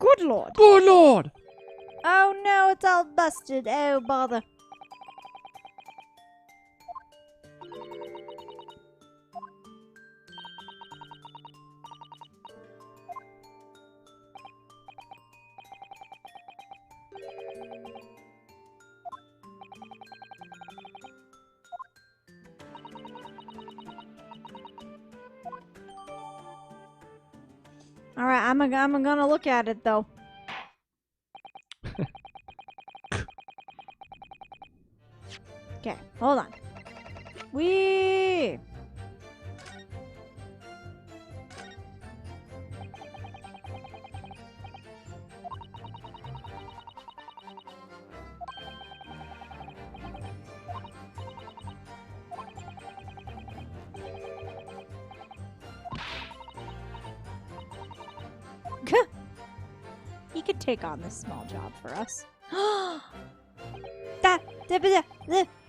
Good lord. Good lord! Oh no, it's all busted. Oh, bother. Alright, I'm gonna look at it though. Okay, hold on. Whee! He could take on this small job for us. The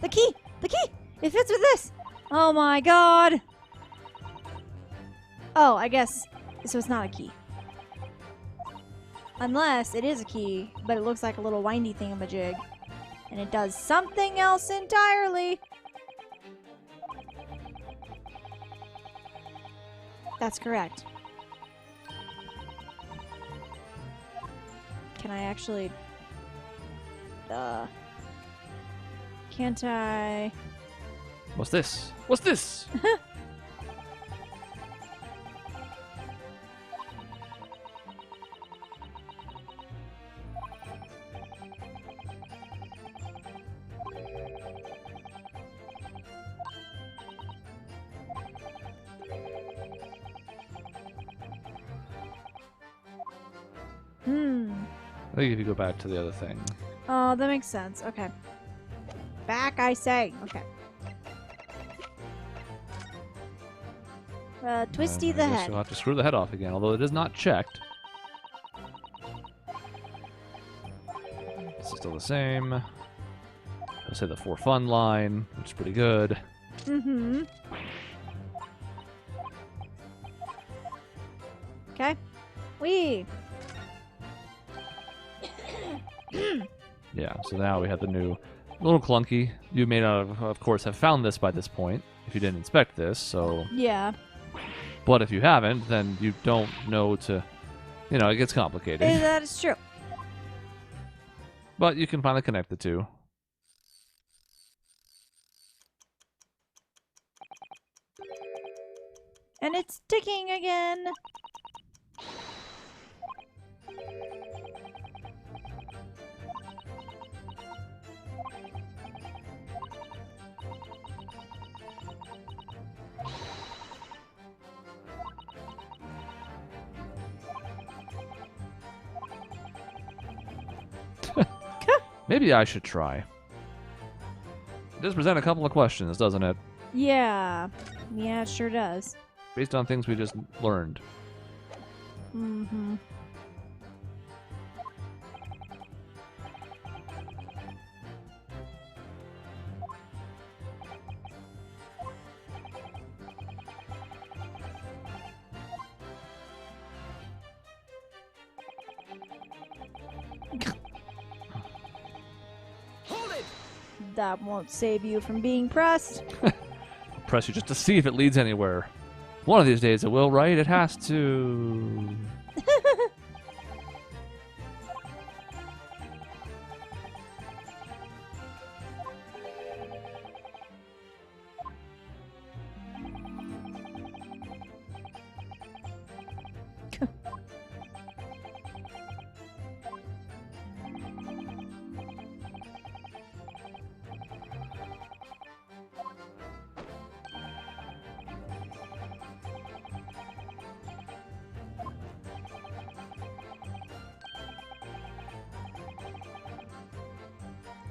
key! The key! It fits with this! Oh my god! Oh, I guess this was not a key. Unless it is a key, but it looks like a little windy thingamajig. And it does something else entirely. That's correct. Can I actually... Can't I... What's this? What's this? I think if you go back to the other thing. Oh, that makes sense. Okay. Back, I say. Okay. Twisty the I guess head. you'll have to screw the head off again, although it is not checked. This is still the same. I'll say the for fun line, which is pretty good. Mm-hmm. Okay. Wee. Yeah, so now we have the new, a little clunky. You may not, of course, have found this by this point if you didn't inspect this, so... Yeah. But if you haven't, then you don't know to, you know, it gets complicated. That is true. But you can finally connect the two. And it's ticking again. Maybe I should try. It does present a couple of questions, doesn't it? Yeah. Yeah, it sure does. Based on things we just learned. Mm-hmm. That won't save you from being pressed. I'll press you just to see if it leads anywhere. One of these days it will, right? It has to.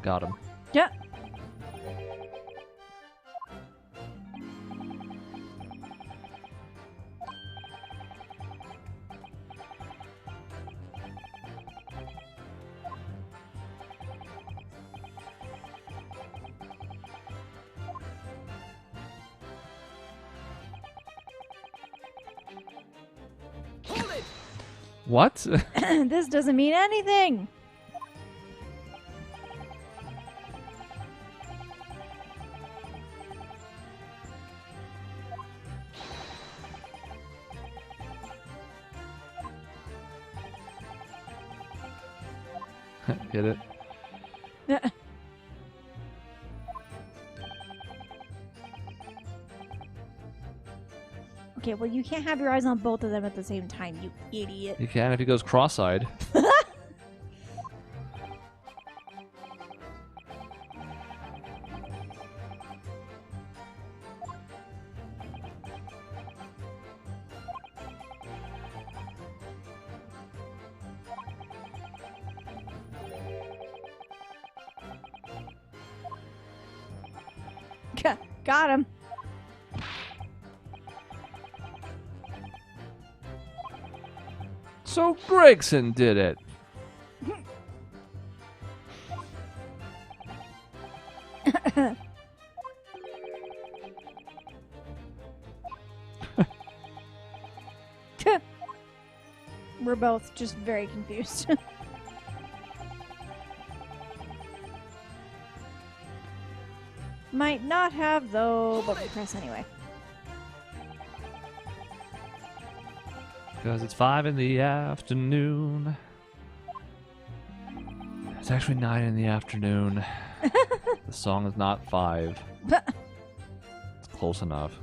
Got him. Yeah. What? This doesn't mean anything. Get it? Okay, well, you can't have your eyes on both of them at the same time, you idiot. You can if he goes cross-eyed. Got him. So Gregson did it. We're both just very confused. Might not have, though, but we press anyway. Because it's 5 in the afternoon. It's actually 9 in the afternoon. The song is not 5. It's close enough.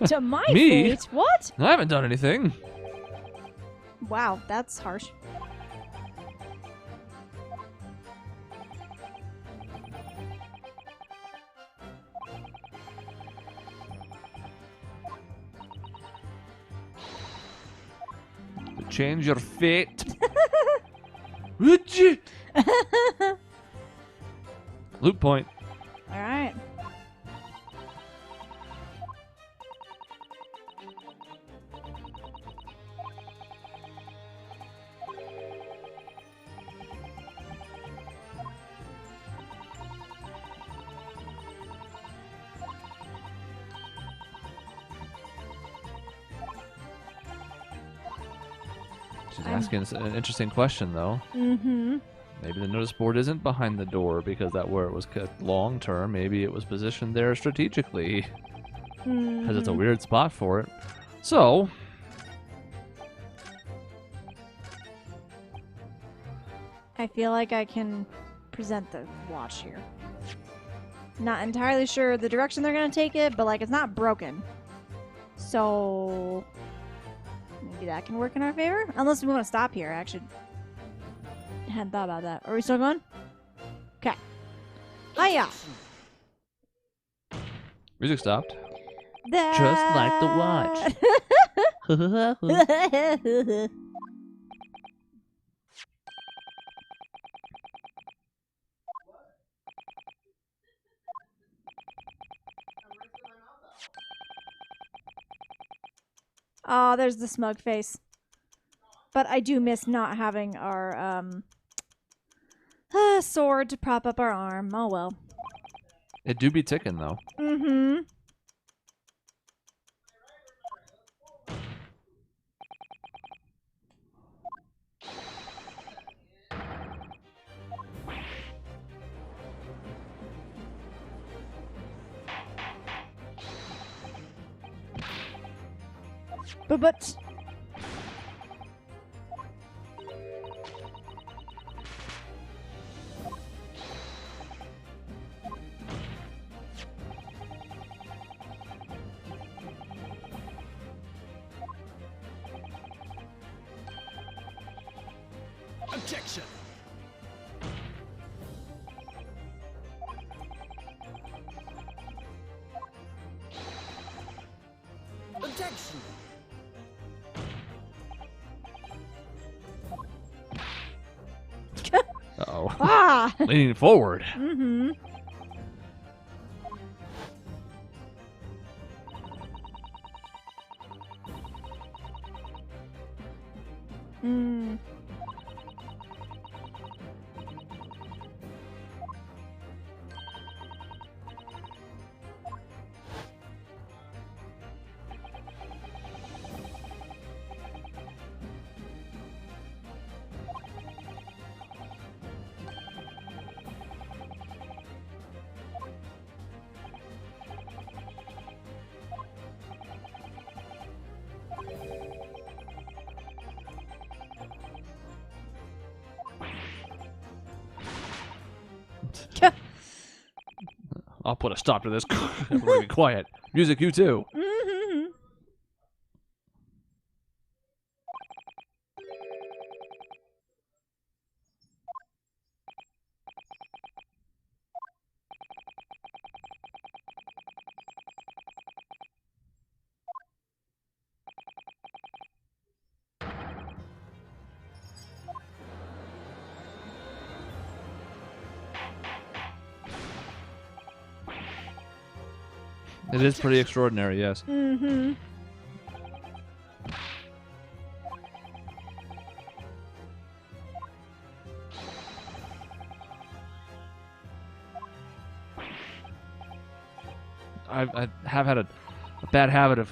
To my Me? fate? What? I haven't done anything. Wow, that's harsh. To change your fate. Loot point. All right. She's asking us an interesting question, though. Mm-hmm. Maybe the notice board isn't behind the door because that where it was cut long term. Maybe it was positioned there strategically because it's a weird spot for it. So, I feel like I can present the watch here. Not entirely sure the direction they're gonna take it, but like it's not broken. So maybe that can work in our favor? Unless we want to stop here. I actually hadn't thought about that. Are we still going? Okay. Hiya! music stopped. Just like the watch. Oh, there's the smug face. But I do miss not having our sword to prop up our arm. Oh well. It do be ticking, though. Mm-hmm. But Objection! Objection! Uh-oh. ah. Leaning forward. Mm-hmm. Mm. I'll put a stop to this. Everybody be quiet. Music, you too. Mm-hmm. It is pretty extraordinary, yes. Mm-hmm. I have had a bad habit of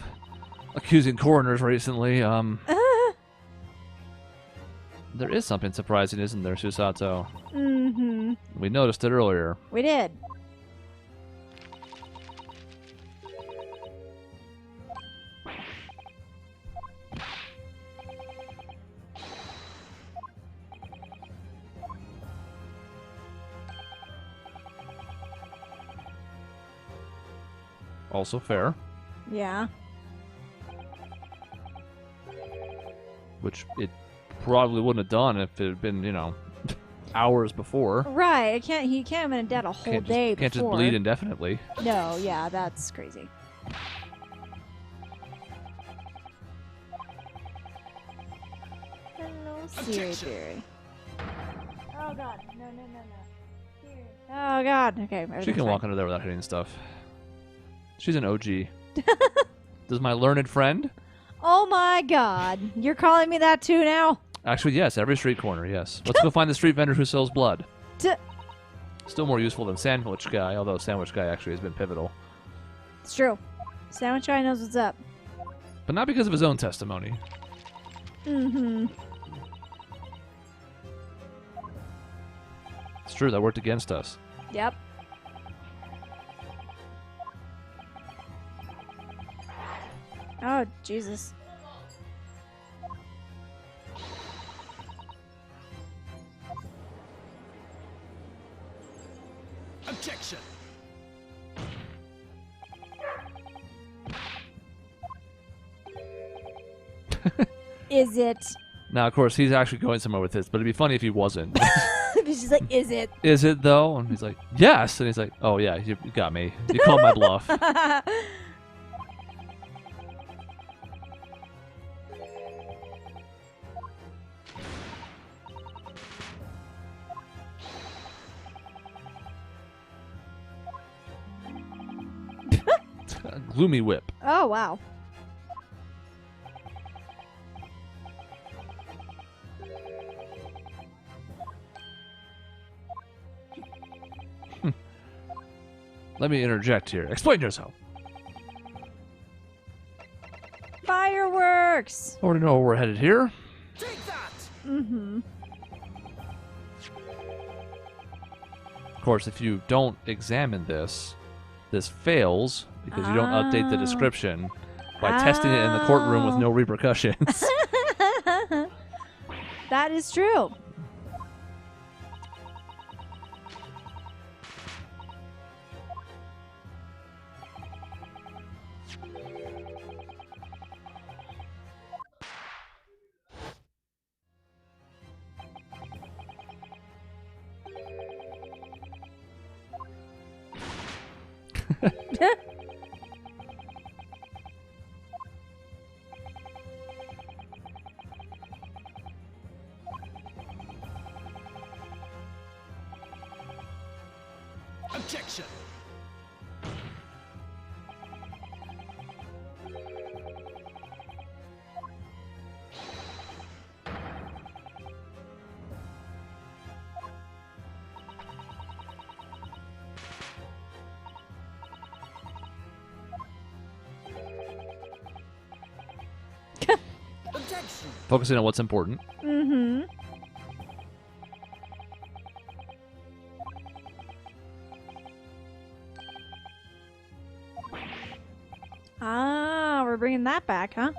accusing coroners recently. There is something surprising, isn't there, Susato? Mm-hmm. We noticed it earlier. We did. Also fair. Yeah. Which it probably wouldn't have done if it had been, you know, hours before. Right. He can't have been dead a whole day Can't just before. bleed indefinitely. No, yeah, that's crazy. Hello, Siri Objection. Theory. Oh god, no. Siri. Oh god, okay. She can walk under there without hitting stuff. She's an OG. Does my learned friend? Oh my god, you're calling me that too now? Actually, yes, every street corner, yes. Let's go find the street vendor who sells blood. Still more useful than Sandwich Guy, although Sandwich Guy actually has been pivotal. It's true. Sandwich Guy knows what's up. But not because of his own testimony. Mm-hmm. It's true, that worked against us. Yep. Oh, Jesus. Objection. Is it? Now, of course, he's actually going somewhere with this, but it'd be funny if he wasn't. She's like, is it? Is it, though? And he's like, yes! And he's like, oh, yeah, you got me. You called my bluff. Gloomy whip. Oh, wow. Let me interject here. Explain yourself. Fireworks! Already know where we're headed here. Take that. Mm-hmm. Of course, if you don't examine this, this fails because you don't update the Ah. description by testing it in the courtroom with no repercussions. That is true. Objection. Objection. Focusing on what's important. Mm-hmm. Ah, we're bringing that back, huh?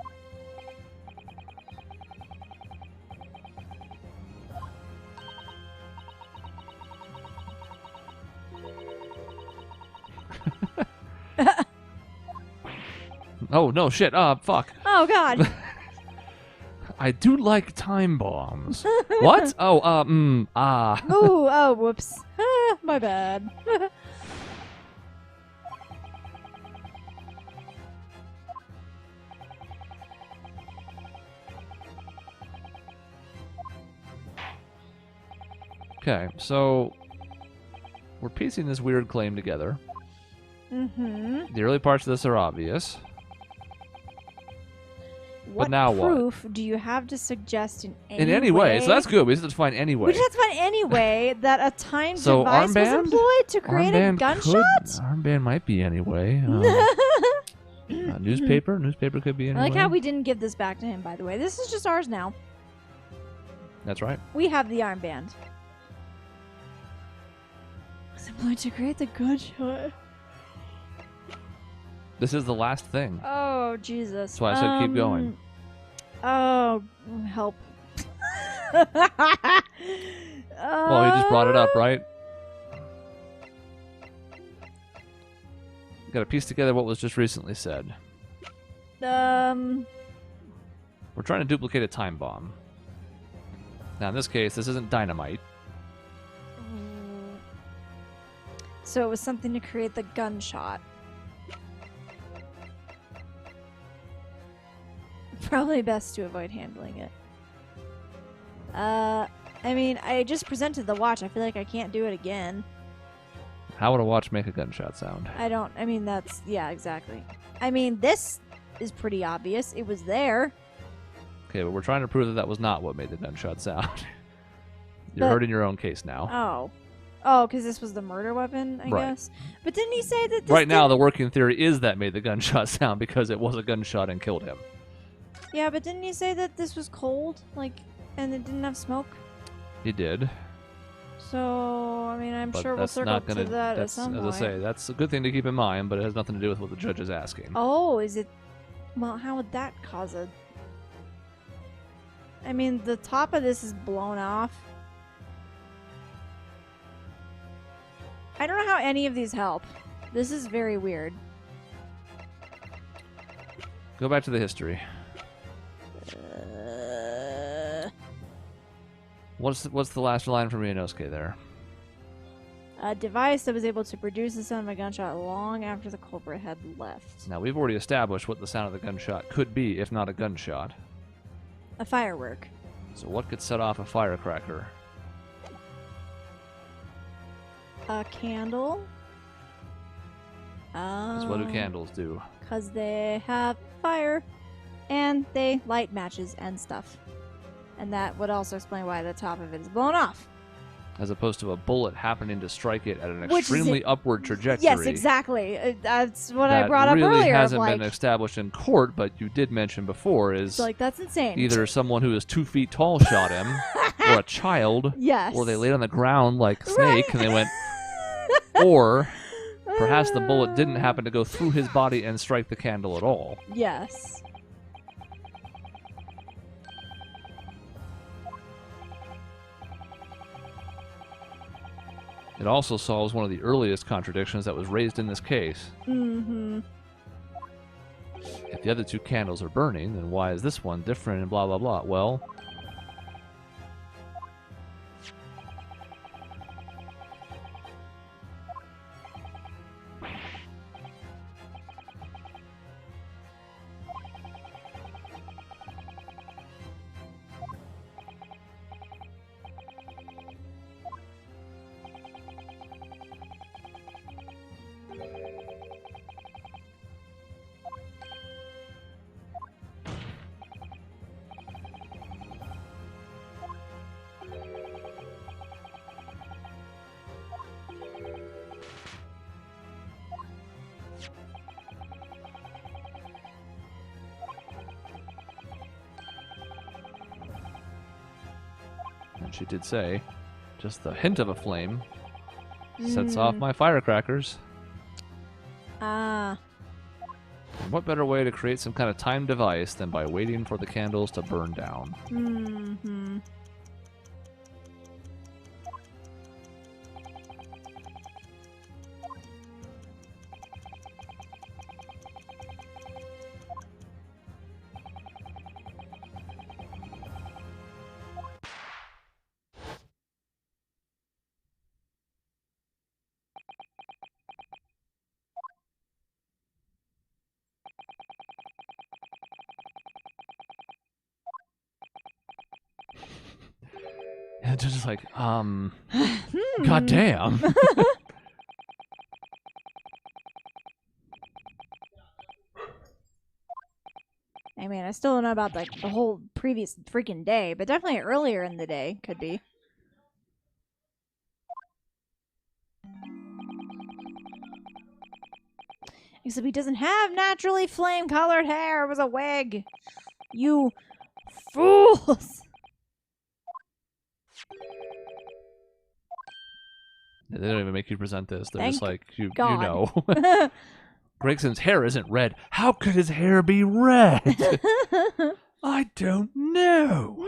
Oh, no, shit. Fuck. Oh, God. I do like time bombs. What? Oh, Ooh, oh, whoops. My bad. Okay, so we're piecing this weird claim together. Mm-hmm. The early parts of this are obvious. What now what? proof do you have to suggest in any In any way. So that's good. We just have to find any way. We just have to find any way that a time So device was armband? employed to create a gunshot? Armband might be any way. Newspaper? Newspaper could be any I like way. how we didn't give this back to him, by the way. This is just ours now. That's right. We have the armband. Was employed to create the gunshot. This is the last thing. Oh, Jesus. That's why I said keep going. Oh, help. Well, he just brought it up, right? Got to piece together what was just recently said. We're trying to duplicate a time bomb. Now, in this case, this isn't dynamite. So it was something to create the gunshot. Probably best to avoid handling it. I mean, I just presented the watch. I feel like I can't do it again. How would a watch make a gunshot sound? I mean, that's, yeah, exactly. I mean, this is pretty obvious. It was there. Okay, but we're trying to prove that that was not what made the gunshot sound. You're But- hurting your own case now. Oh. Oh, because this was the murder weapon, I Right. guess? But didn't he say that this Right now, didn't- the working theory is that made the gunshot sound because it was a gunshot and killed him. Yeah, but didn't he say that this was cold? Like, and it didn't have smoke? He did. So, I mean, I'm But sure we'll that's circle not gonna. to that at That's, some as point. I say, that's a good thing to keep in mind, but it has nothing to do with what the judge is asking. Oh, is it? Well, how would that cause a? I mean, the top of this is blown off. I don't know how any of these help. This is very weird. Go back to the history. What's the last line from Ryunosuke there? A device that was able to produce the sound of a gunshot long after the culprit had left. Now, we've already established what the sound of the gunshot could be, if not a gunshot. A firework. So what could set off a firecracker? A candle. That's what do candles do. Because they have fire and they light matches and stuff. And that would also explain why the top of it is blown off. As opposed to a bullet happening to strike it at an Which is extremely it- upward trajectory. Yes, exactly. That's what I That brought up really earlier. hasn't like, been established in court, but you did mention before is so, like, that's insane. either someone who is 2 feet tall shot him, or a child, Yes. or they laid on the ground like Snake Right. and they went, or perhaps the bullet didn't happen to go through his body and strike the candle at all. Yes. It also solves one of the earliest contradictions that was raised in this case. Mm-hmm. If the other two candles are burning, then why is this one different and blah blah blah? Well, and she did say, just the hint of a flame sets off my firecrackers. Ah. And what better way to create some kind of timed device than by waiting for the candles to burn down? Mm-hmm. It's just like, goddamn. I mean, I still don't know about like the whole previous freaking day, but definitely earlier in the day could be. Except he doesn't have naturally flame-colored hair. It was a wig. You fools! They don't even make you present this. They're just Thank like, you God. know. Gregson's hair isn't red. How could his hair be red? I don't know.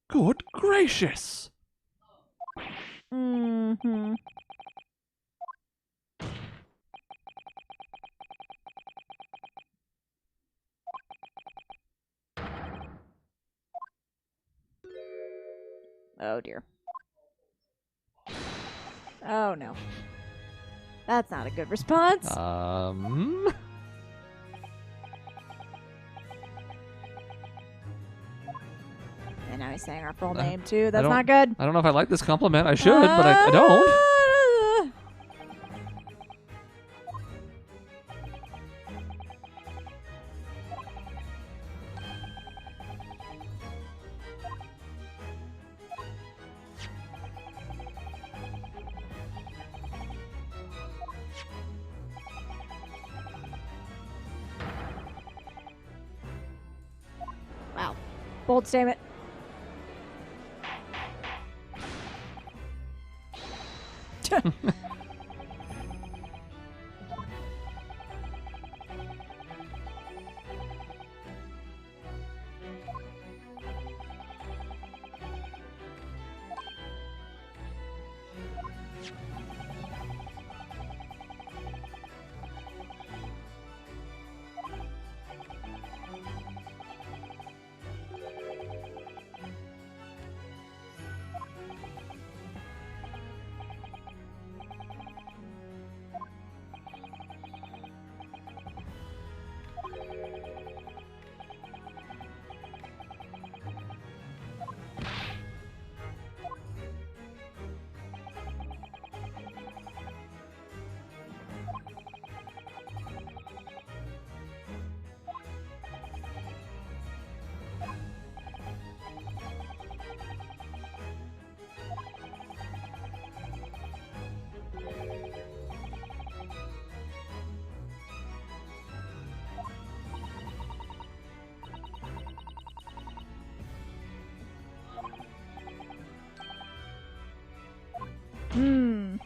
Good gracious. Mm-hmm. Oh dear. Oh no. That's not a good response. And now he's saying our full name too. That's not good. I don't know if I like this compliment. I should, but I don't. Wow. Bold statement. Hmm.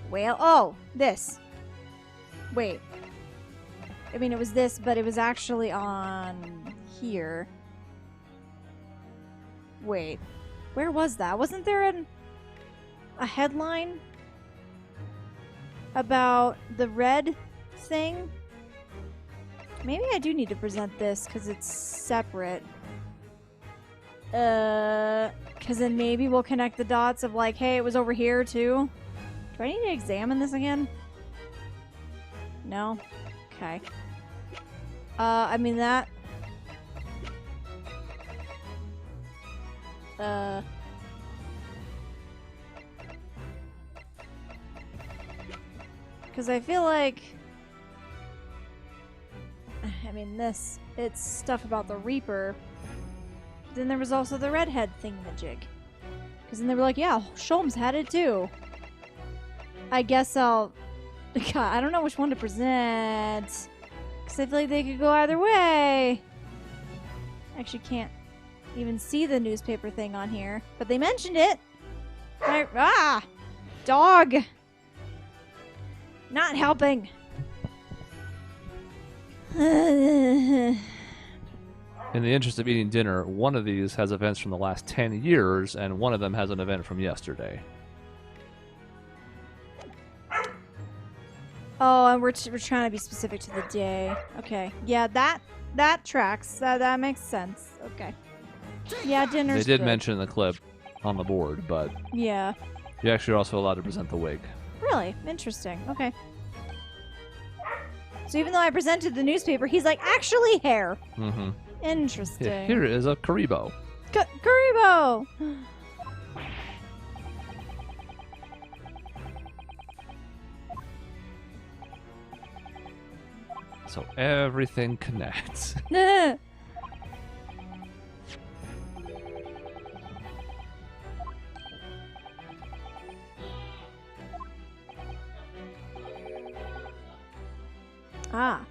Well, oh, this. Wait. I mean, it was this, but it was actually on here. Wait. Where was that? Wasn't there a headline about the red thing? Maybe I do need to present this because it's separate. Because then maybe we'll connect the dots of like, hey, it was over here too. Do I need to examine this again? No? Okay. I mean that... Because I feel like... I mean this, it's stuff about the Reaper. Then there was also the redhead thingamajig. Because then they were like, yeah, Sholmes had it too. I guess I'll... God, I don't know which one to present. Because I feel like they could go either way. Actually can't even see the newspaper thing on here. But they mentioned it. Dog. Not helping. In the interest of eating dinner, one of these has events from the last 10 years, and one of them has an event from yesterday. Oh, and we're trying to be specific to the day. Okay. Yeah, that tracks. That makes sense. Okay. Yeah, dinner's They did good. mention the clip on the board, but Yeah. you're actually also allowed to present the wig. Really? Interesting. Okay. So even though I presented the newspaper, he's like, actually hair. Mm-hmm. Interesting. Here is a Karibo. Karibo! So everything connects. Ah.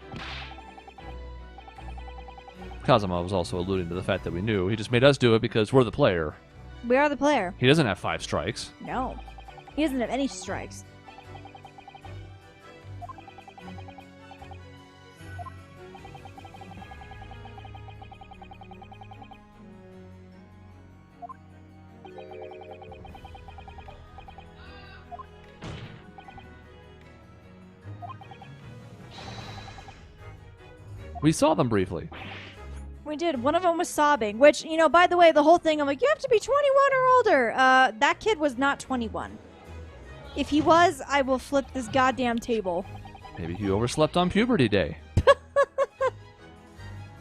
Kazuma was also alluding to the fact that we knew. He just made us do it because we're the player. We are the player. He doesn't have 5 strikes. No. He doesn't have any strikes. We saw them briefly. We did. One of them was sobbing, which, you know, by the way, the whole thing, I'm like, you have to be 21 or older. That kid was not 21. If he was, I will flip this goddamn table. Maybe he overslept on puberty day.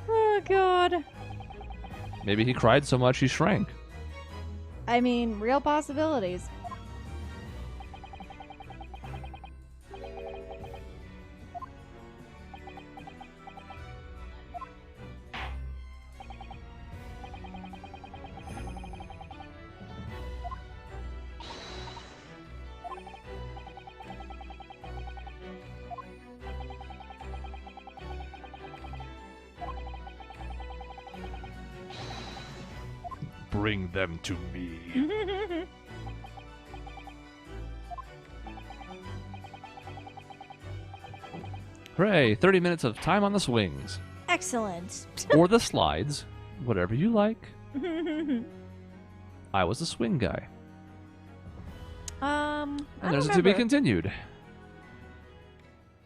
Oh, God. Maybe he cried so much he shrank. I mean, real possibilities. Bring them to me. Hooray, 30 minutes of time on the swings. Excellent. Or the slides. Whatever you like. I was a swing guy. And And there's a to be continued.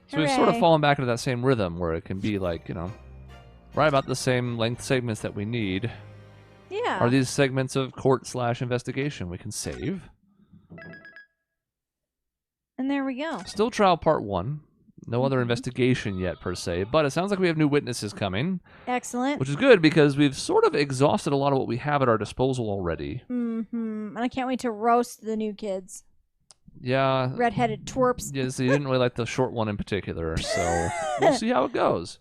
So we've sort of Hooray. fallen back into that same rhythm where it can be like, you know, right about the same length segments that we need. Yeah. Are these segments of court/investigation we can save? And there we go. Still trial part 1. No other investigation yet, per se. But it sounds like we have new witnesses coming. Excellent. Which is good because we've sort of exhausted a lot of what we have at our disposal already. And I can't wait to roast the new kids. Yeah. Redheaded twerps. Yeah, so you didn't really like the short one in particular. So we'll see how it goes.